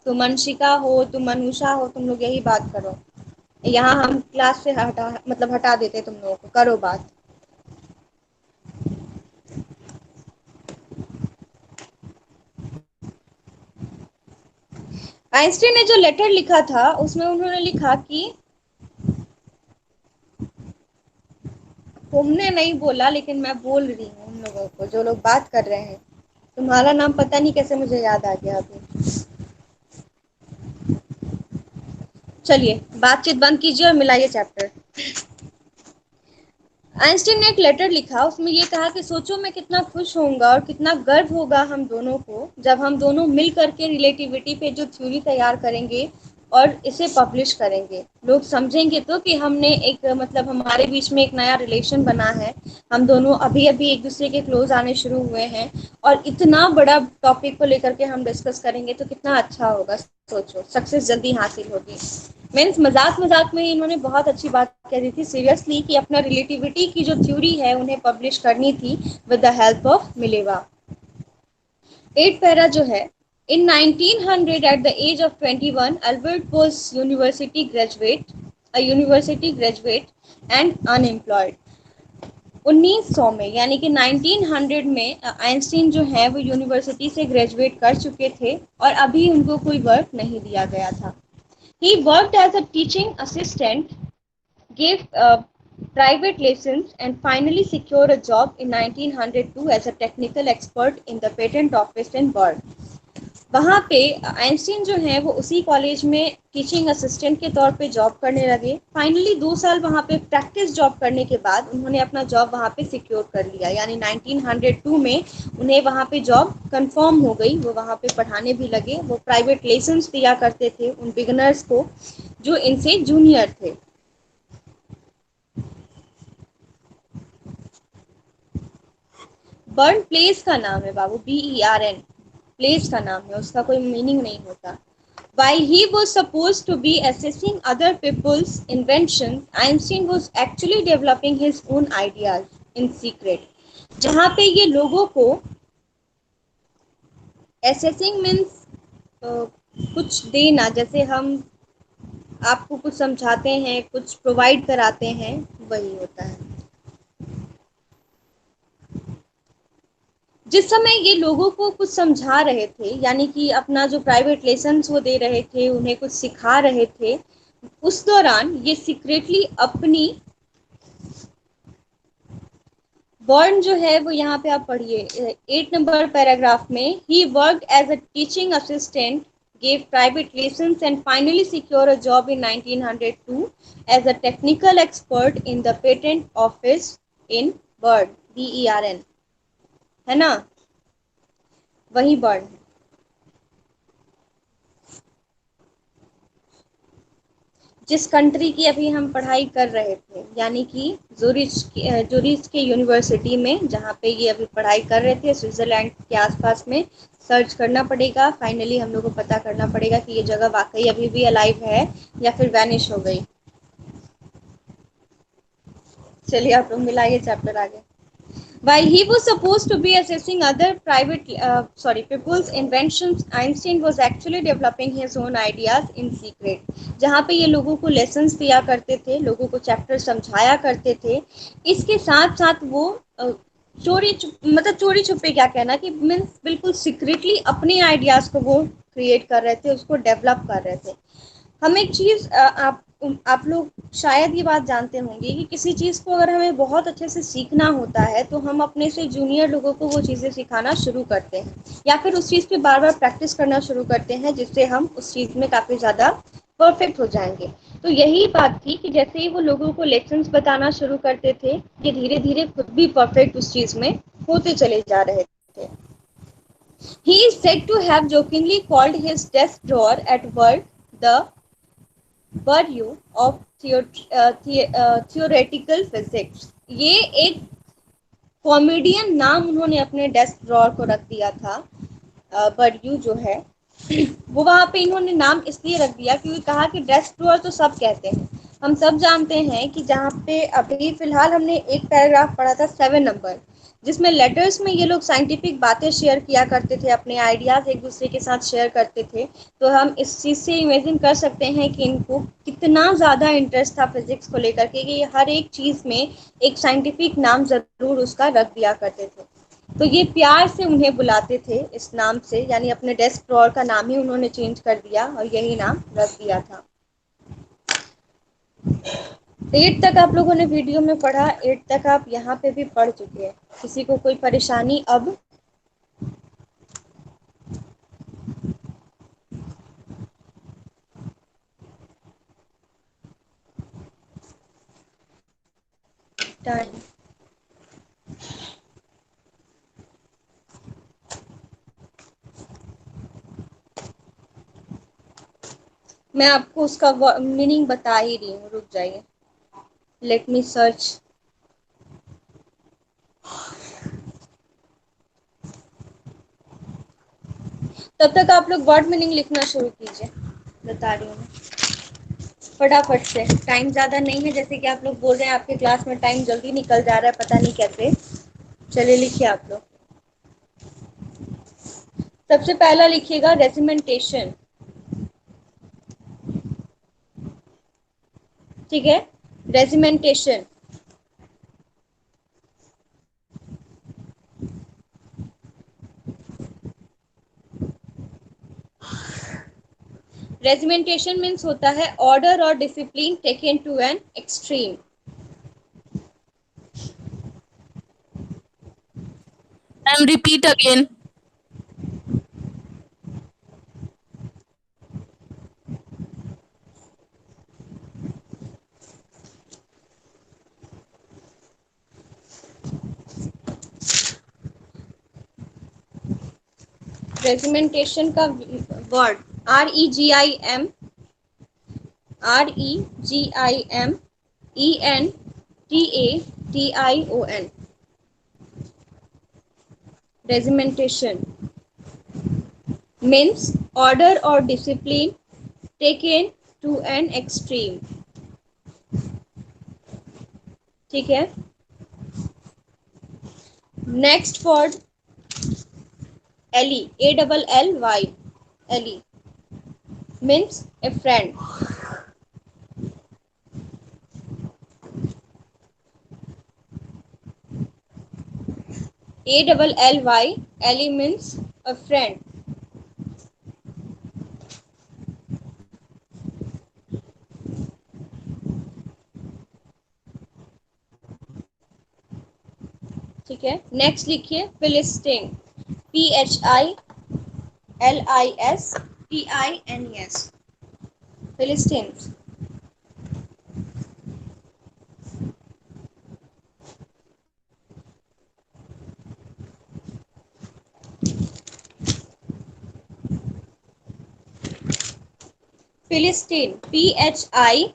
तुम अंशिका हो, तुम अनुषा हो, तुम लोग यही बात करो, यहाँ हम क्लास से हटा मतलब हटा देते तुम लोगों को, करो बात। आइंस्टीन ने जो लेटर लिखा था उसमें उन्होंने लिखा कि, तुमने नहीं बोला लेकिन मैं बोल रही हूँ उन लोगों को जो लोग बात कर रहे हैं। तुम्हारा नाम पता नहीं कैसे मुझे याद आ गया अभी। चलिए बातचीत बंद कीजिए और मिलाइए चैप्टर। आइंस्टीन ने एक लेटर लिखा, उसमें ये कहा कि सोचो मैं कितना खुश होऊंगा और कितना गर्व होगा हम दोनों को जब हम दोनों मिल करके रिलेटिविटी पे जो थ्योरी तैयार करेंगे और इसे पब्लिश करेंगे। लोग समझेंगे तो कि हमने एक मतलब हमारे बीच में एक नया रिलेशन बना है, हम दोनों अभी अभी एक दूसरे के क्लोज आने शुरू हुए हैं और इतना बड़ा टॉपिक को लेकर के हम डिस्कस करेंगे तो कितना अच्छा होगा। सोचो सक्सेस जल्दी हासिल होगी। मीन्स मजाक मजाक में इन्होंने बहुत अच्छी बात कह दी थी सीरियसली कि अपना रिलेटिविटी की जो थ्योरी है उन्हें पब्लिश करनी थी with the help of Mileva. 8 para जो है, इन 1900 at the age of 21 Albert was university graduate and unemployed। 1900 में यानी कि 1900 में आइंस्टीन जो है वो यूनिवर्सिटी से ग्रेजुएट कर चुके थे और अभी उनको कोई वर्क नहीं दिया गया था। He worked as a teaching assistant, gave private lessons, and finally secured a job in 1902 as a technical expert in the patent office in Bern। वहाँ पे आइंस्टीन जो है वो उसी कॉलेज में टीचिंग असिस्टेंट के तौर पे जॉब करने लगे। फाइनली 2 साल वहाँ पे प्रैक्टिस जॉब करने के बाद उन्होंने अपना जॉब वहाँ पे सिक्योर कर लिया, यानी 1902 में उन्हें वहाँ पे जॉब कंफर्म हो गई। वो वहाँ पे पढ़ाने भी लगे, वो प्राइवेट लेसन्स दिया करते थे उन बिगनर्स को जो इनसे जूनियर थे। बर्न प्लेस का नाम है बाबू, BERN प्लेस का नाम है, उसका कोई मीनिंग नहीं होता। While he was supposed to be assessing other people's inventions, Einstein was actually developing his own ideas in secret। जहाँ पे ये लोगों को assessing means कुछ देना, जैसे हम आपको कुछ समझाते हैं, कुछ प्रोवाइड कराते हैं, वही होता है। जिस समय ये लोगों को कुछ समझा रहे थे, यानी कि अपना जो प्राइवेट लेसन्स वो दे रहे थे, उन्हें कुछ सिखा रहे थे, उस दौरान ये सीक्रेटली अपनी बर्न जो है वो यहाँ पे आप पढ़िए 8 नंबर पैराग्राफ में, he worked as a teaching assistant, gave private lessons and finally secured a job in 1902 as a technical expert in the patent office in Bern। BERN, है ना, वही बर्न। जिस कंट्री की अभी हम पढ़ाई कर रहे थे, यानी कि जूरिच के यूनिवर्सिटी में, जहाँ पे ये अभी पढ़ाई कर रहे थे, स्विट्जरलैंड के आसपास में। सर्च करना पड़ेगा, फाइनली हम लोग को पता करना पड़ेगा कि ये जगह वाकई अभी भी अलाइव है या फिर वैनिश हो गई। चलिए आप लोग मिलाइए चैप्टर आगे। While he was supposed to be assessing other people's inventions, Einstein was actually developing his own ideas in secret. जहाँ पे ये लोगों को lessons दिया करते थे, लोगों को चैप्टर समझाया करते थे, इसके साथ साथ वो मतलब चोरी छुपे क्या कहना कि मीन्स बिल्कुल सीक्रेटली अपने आइडियाज को वो क्रिएट कर रहे थे, उसको डेवलप कर रहे थे। हम एक चीज़ आप लोग शायद ये बात जानते होंगे कि किसी चीज़ को अगर हमें बहुत अच्छे से सीखना होता है तो हम अपने से जूनियर लोगों को वो चीज़ें सिखाना शुरू करते हैं, या फिर उस चीज़ पे बार बार प्रैक्टिस करना शुरू करते हैं, जिससे हम उस चीज़ में काफ़ी ज़्यादा परफेक्ट हो जाएंगे। तो यही बात थी कि जैसे ही वो लोगों को लेसन्स बताना शुरू करते थे, ये धीरे धीरे खुद भी परफेक्ट उस चीज़ में होते चले जा रहे थे। He is said to have jokingly called his desk drawer at work the Bureau of Theoretical Physics। ये एक कॉमेडियन नाम उन्होंने अपने डेस्क ड्रॉर को रख दिया था। बर्यू जो है वो वहाँ पे इन्होंने नाम इसलिए रख दिया क्योंकि कहा कि डेस्क ड्रॉर तो सब कहते हैं, हम सब जानते हैं कि जहाँ पे अभी फिलहाल हमने एक पैराग्राफ पढ़ा था 7 नंबर, जिसमें लेटर्स में ये लोग साइंटिफिक बातें शेयर किया करते थे, अपने आइडियाज़ एक दूसरे के साथ शेयर करते थे। तो हम इस चीज़ से इमेजिन कर सकते हैं कि इनको कितना ज़्यादा इंटरेस्ट था फिजिक्स को लेकर के, कि हर एक चीज़ में एक साइंटिफिक नाम ज़रूर उसका रख दिया करते थे। तो ये प्यार से उन्हें बुलाते थे इस नाम से, यानी अपने डेस्क ड्रॉर का नाम ही उन्होंने चेंज कर दिया और यही नाम रख दिया था। 8 तक आप लोगों ने वीडियो में पढ़ा, 8 तक आप यहाँ पे भी पढ़ चुके हैं। किसी को कोई परेशानी अब? टाइम मैं आपको उसका मीनिंग बता ही रही हूँ, रुक जाइए, लेट मी सर्च। तब तक आप लोग वर्ड मीनिंग लिखना शुरू कीजिए, बता रही हूँ फटाफट से। टाइम ज़्यादा नहीं है, जैसे कि आप लोग बोल रहे हैं आपके क्लास में टाइम जल्दी निकल जा रहा है, पता नहीं कैसे। चलिए लिखिए आप लोग। सबसे पहला लिखिएगा रेजिमेंटेशन, ठीक है, रेजिमेंटेशन। रेजिमेंटेशन मीन्स होता है ऑर्डर और discipline taken to an extreme. Ma'am, repeat again. Regimentation का word REGIMENTATION, regimentation means order और discipline taken to an extreme, ठीक है। Next word ally, ALLY, ally means a friend, ALLY, ally means a friend, ठीक है। Next लिखिए फिलिस्टीन, PHILISTINES, फिलिस्टीन्स। फिलिस्टीन, PHILIS,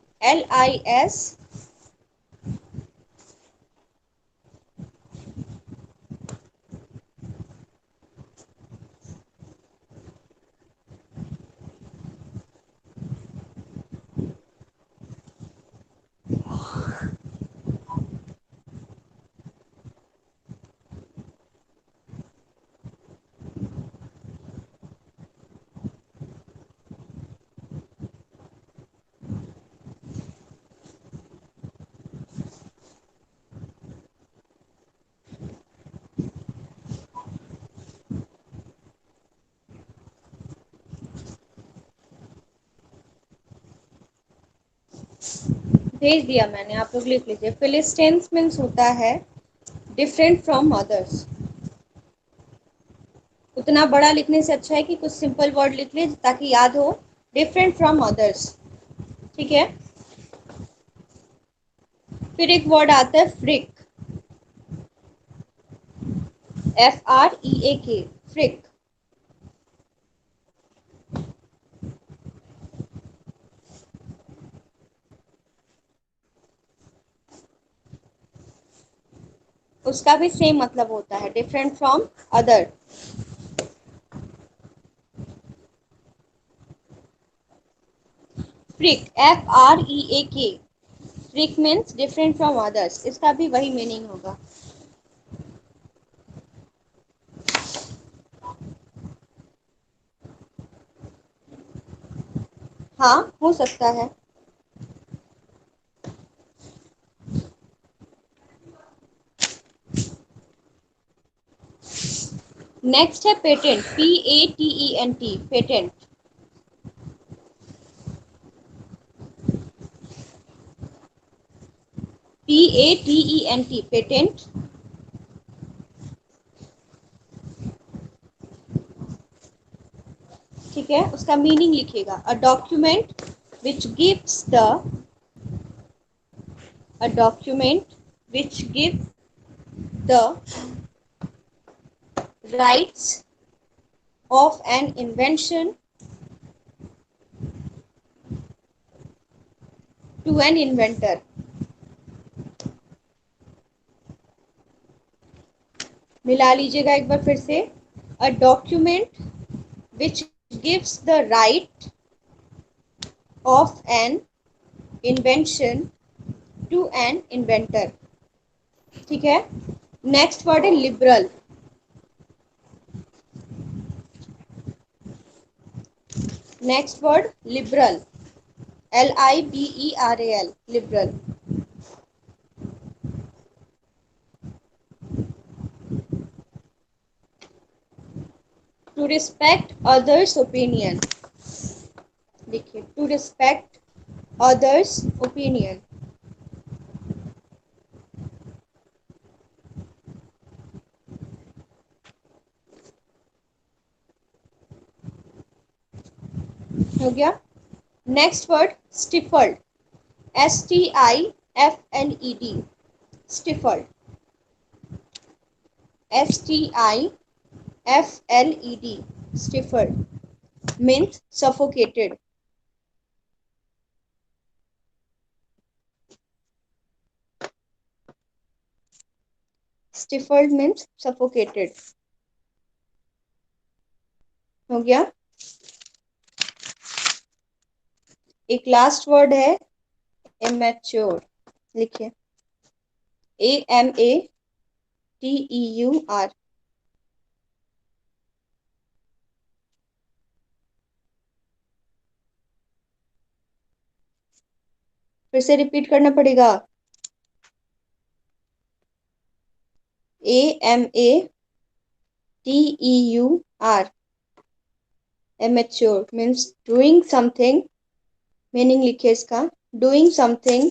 भेज दिया मैंने, आप लोग लिख लीजिए। फिलिस्टीन्स मीन्स होता है डिफरेंट फ्रॉम अदर्स। उतना बड़ा लिखने से अच्छा है कि कुछ सिंपल वर्ड लिख लीजिए ताकि याद हो। डिफरेंट फ्रॉम अदर्स, ठीक है। फिर एक वर्ड आता है फ्रिक, FREAK, फ्रिक। उसका भी सेम मतलब होता है, different from other. Freak, FREAK, freak means different from others, इसका भी वही मीनिंग होगा। हाँ, हो सकता है। नेक्स्ट है patent, PATENT, patent. PATENT, patent. ठीक है, उसका मीनिंग लिखिएगा। अ document which gives the, a document which gives the rights of an invention to an inventor। मिला लीजिएगा एक बार फिर से। A document which gives the right of an invention to an inventor. ठीक है। नेक्स्ट वर्ड है liberal. Next word liberal, LIBERAL, liberal. To respect others opinion, देखिए, टू रिस्पेक्ट अदर्स ओपिनियन। हो गया। Next word stifled, STIFLED, stifled, STIFLED, stifled means suffocated। Stifled means suffocated। हो गया। एक last word है immature, लिखिए, AMATEUR। फिर से रिपीट करना पड़ेगा। AMATEUR, immature means doing something. Meaning लिखिए इसका, doing something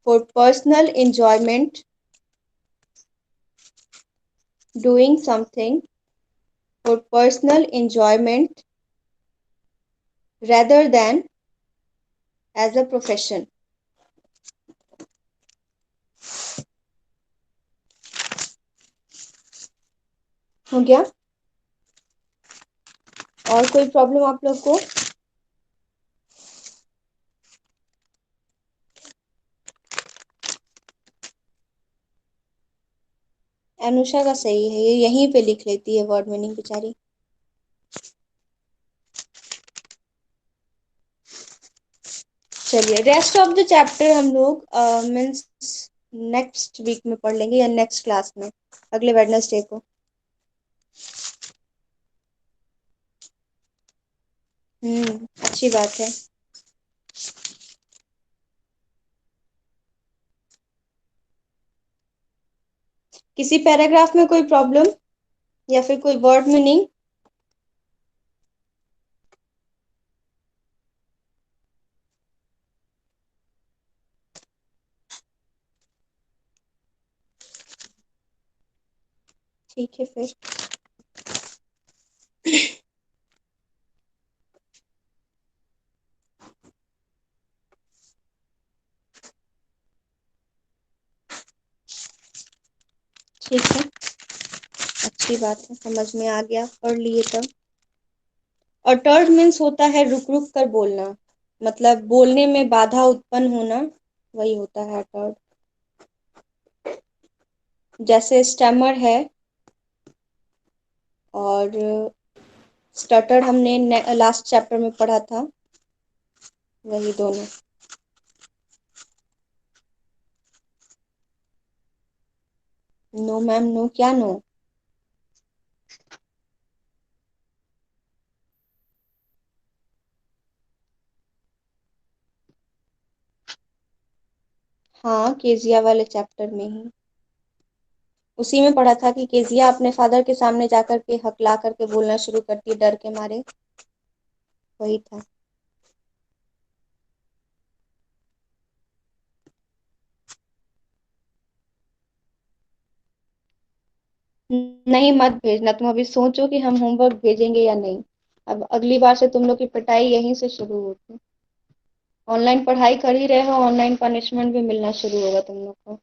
for personal enjoyment, doing something for personal enjoyment rather than as a profession। हो गया। और कोई प्रॉब्लम आप लोग को? अनुषा का सही है, ये यहीं पे लिख लेती है वर्ड मीनिंग बेचारी। चलिए, रेस्ट ऑफ द चैप्टर हम लोग मीन्स नेक्स्ट वीक में पढ़ लेंगे या नेक्स्ट क्लास में, अगले वेडनेसडे को। अच्छी बात है। किसी पैराग्राफ में कोई प्रॉब्लम या फिर कोई वर्ड मीनिंग? ठीक है फिर। ठीक है, अच्छी बात है, समझ में आ गया, पढ़ लिए तब। और टर्ड मीन्स होता है रुक रुक कर बोलना, मतलब बोलने में बाधा उत्पन्न होना, वही होता है टर्ड। जैसे स्टैमर है और स्टटर हमने लास्ट चैप्टर में पढ़ा था, वही दोनों। नो मैम, नो क्या नो? हाँ, केजिया वाले चैप्टर में ही, उसी में पढ़ा था कि केजिया अपने फादर के सामने जाकर के हकला करके बोलना शुरू करती है डर के मारे, वही था। नहीं, मत भेजना, तुम अभी सोचो कि हम होमवर्क भेजेंगे या नहीं। अब अगली बार से तुम लोग की पिटाई यहीं से शुरू होगी। ऑनलाइन पढ़ाई कर ही रहे हो, ऑनलाइन पनिशमेंट भी मिलना शुरू होगा तुम लोग को।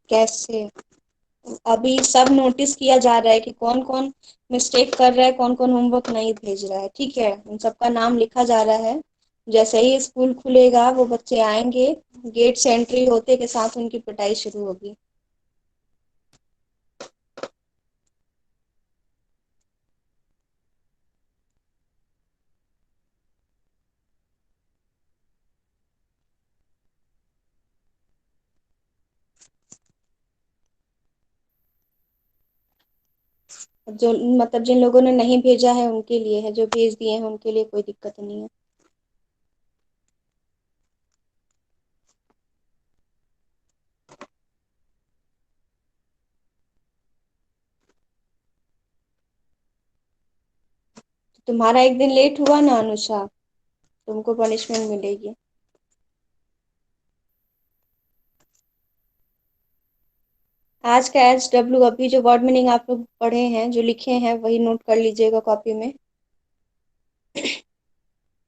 कैसे? अभी सब नोटिस किया जा रहा है कि कौन कौन मिस्टेक कर रहा है, कौन कौन होमवर्क नहीं भेज रहा है, ठीक है, उन सबका नाम लिखा जा रहा है। जैसे ही स्कूल खुलेगा वो बच्चे आएंगे, गेट से एंट्री होते के साथ उनकी पिटाई शुरू होगी। जो मतलब जिन लोगों ने नहीं भेजा है उनके लिए है, जो भेज दिए हैं उनके लिए कोई दिक्कत नहीं है। तुम्हारा एक दिन लेट हुआ ना अनुषा, तुमको पनिशमेंट मिलेगी। आज का HW अभी जो वर्ड मीनिंग आप लोग पढ़े हैं, जो लिखे हैं, वही नोट कर लीजिएगा कॉपी में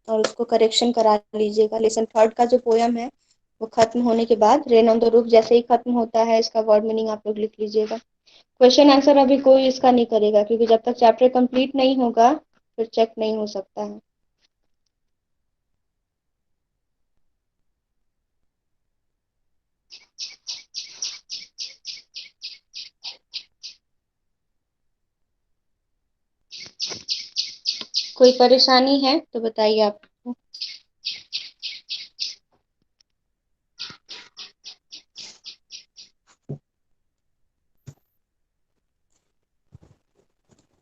और उसको करेक्शन करा लीजिएगा। लेसन थर्ड का जो पोयम है वो खत्म होने के बाद रेन ऑन द रूफ जैसे ही खत्म होता है, इसका वर्ड मीनिंग आप लोग लिख लीजिएगा। क्वेश्चन आंसर अभी कोई इसका नहीं करेगा, क्योंकि जब तक चैप्टर कंप्लीट नहीं होगा फिर चेक नहीं हो सकता है। कोई परेशानी है तो बताइए आप।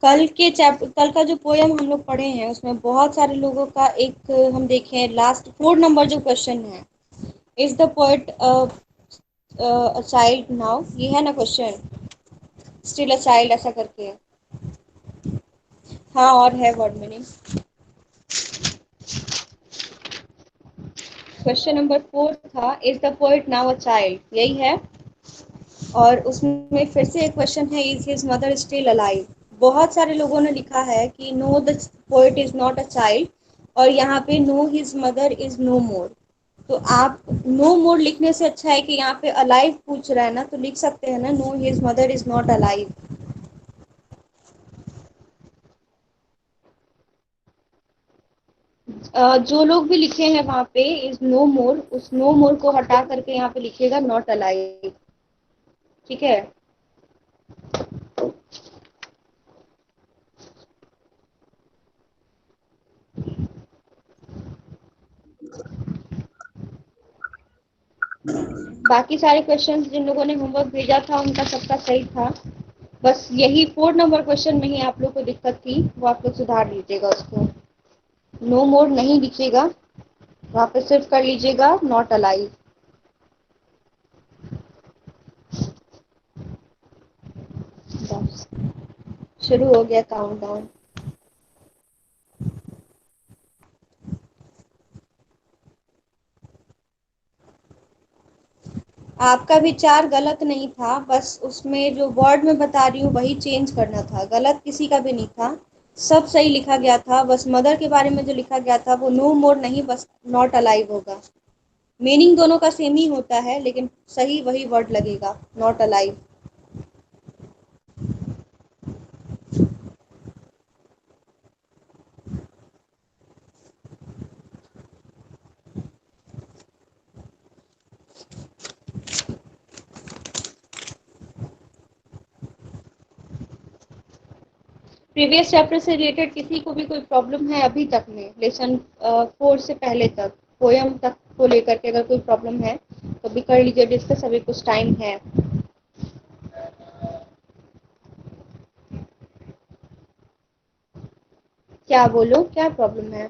कल का जो पोयम हम लोग पढ़े हैं उसमें बहुत सारे लोगों का एक हम देखें, लास्ट 4 नंबर जो क्वेश्चन है, is the poet a child now, ये है ना क्वेश्चन, स्टिल अ चाइल्ड ऐसा करके है। हाँ, और है वर्ड मीनिंग। क्वेश्चन नंबर 4 था, is the poet now a child, यही है। और उसमें फिर से एक क्वेश्चन है, is his mother still alive. बहुत सारे लोगों ने लिखा है कि no the poet is not a child, और यहाँ पे no his mother is no more. तो आप नो मोर लिखने से अच्छा है कि यहाँ पे अलाइव पूछ रहा है ना, तो लिख सकते हैं ना, no his mother is not alive. जो लोग भी लिखे हैं वहां पे इज नो मोर, उस नो मोर को हटा करके यहाँ पे लिखिएगा नॉट अलाइव। ठीक है। बाकी सारे क्वेश्चंस जिन लोगों ने होमवर्क भेजा था उनका सबका सही था। बस यही 4 नंबर क्वेश्चन में ही आप लोग को दिक्कत थी, वो आप लोग सुधार लीजिएगा उसको। नो मोर नहीं लिखिएगा, वहां पे सिर्फ कर लीजिएगा नॉट अलाइव। बस शुरू हो गया काउंटडाउन। आपका विचार गलत नहीं था, बस उसमें जो वर्ड में बता रही हूँ वही चेंज करना था, गलत किसी का भी नहीं था, सब सही लिखा गया था। बस मदर के बारे में जो लिखा गया था वो नो मोर नहीं, बस नॉट अलाइव होगा। मीनिंग दोनों का सेम ही होता है, लेकिन सही वही वर्ड लगेगा, नॉट अलाइव। प्रीवियस चैप्टर से रिलेटेड किसी को भी कोई प्रॉब्लम है अभी तक में, लेसन 4 से पहले तक, पोयम तक को लेकर के अगर कोई प्रॉब्लम है तो भी कर लीजिए डिस्कस, अभी कुछ टाइम है। क्या बोलो, क्या प्रॉब्लम है?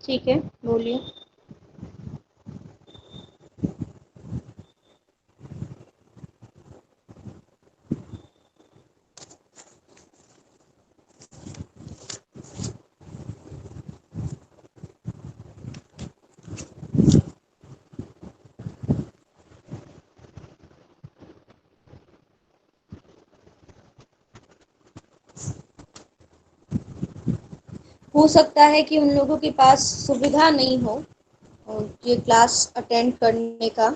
ठीक है, बोलिए। हो सकता है कि उन लोगों के पास सुविधा नहीं हो और ये क्लास अटेंड करने का,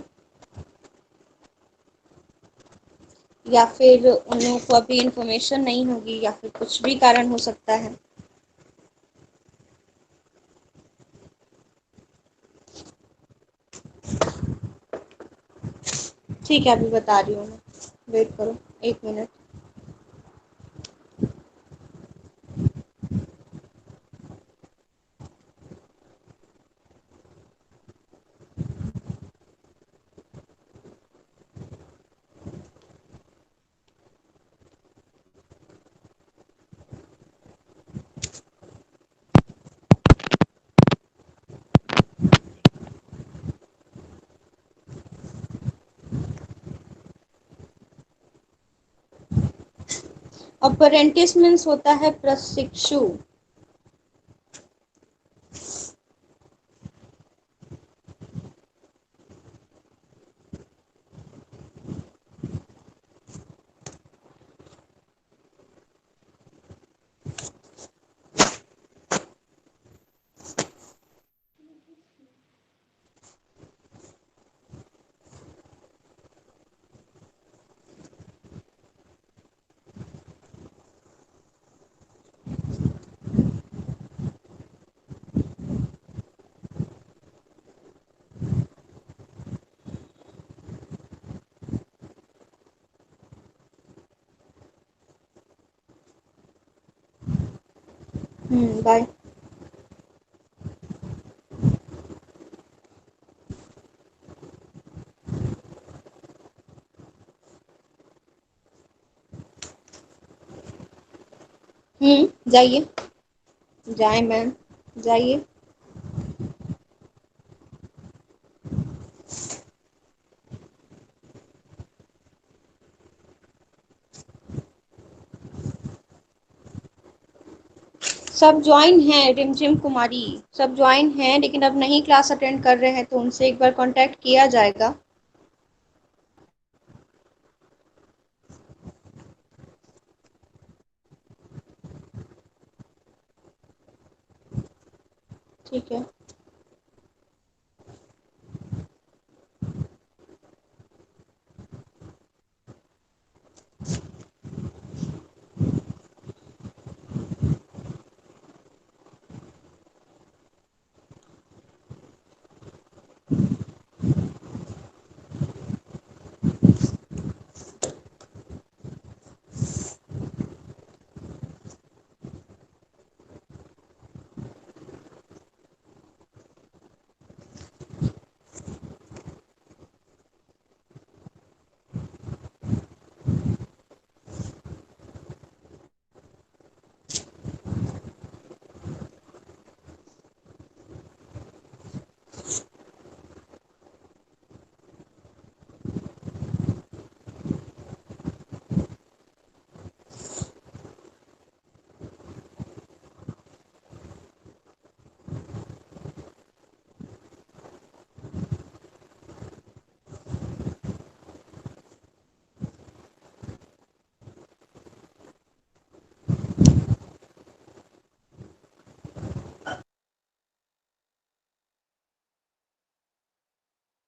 या फिर उन लोगों को अभी इंफॉर्मेशन नहीं होगी, या फिर कुछ भी कारण हो सकता है। ठीक है, अभी बता रही हूँ मैं, वेट करो 1 मिनट। अप्रेंटिस मीन्स होता है प्रशिक्षु। बाय। जाइए, जाए मैम, जाइए। सब ज्वाइन हैं, रिमझिम कुमारी, सब ज्वाइन हैं, लेकिन अब नहीं क्लास अटेंड कर रहे हैं, तो उनसे एक बार कांटेक्ट किया जाएगा। ठीक है।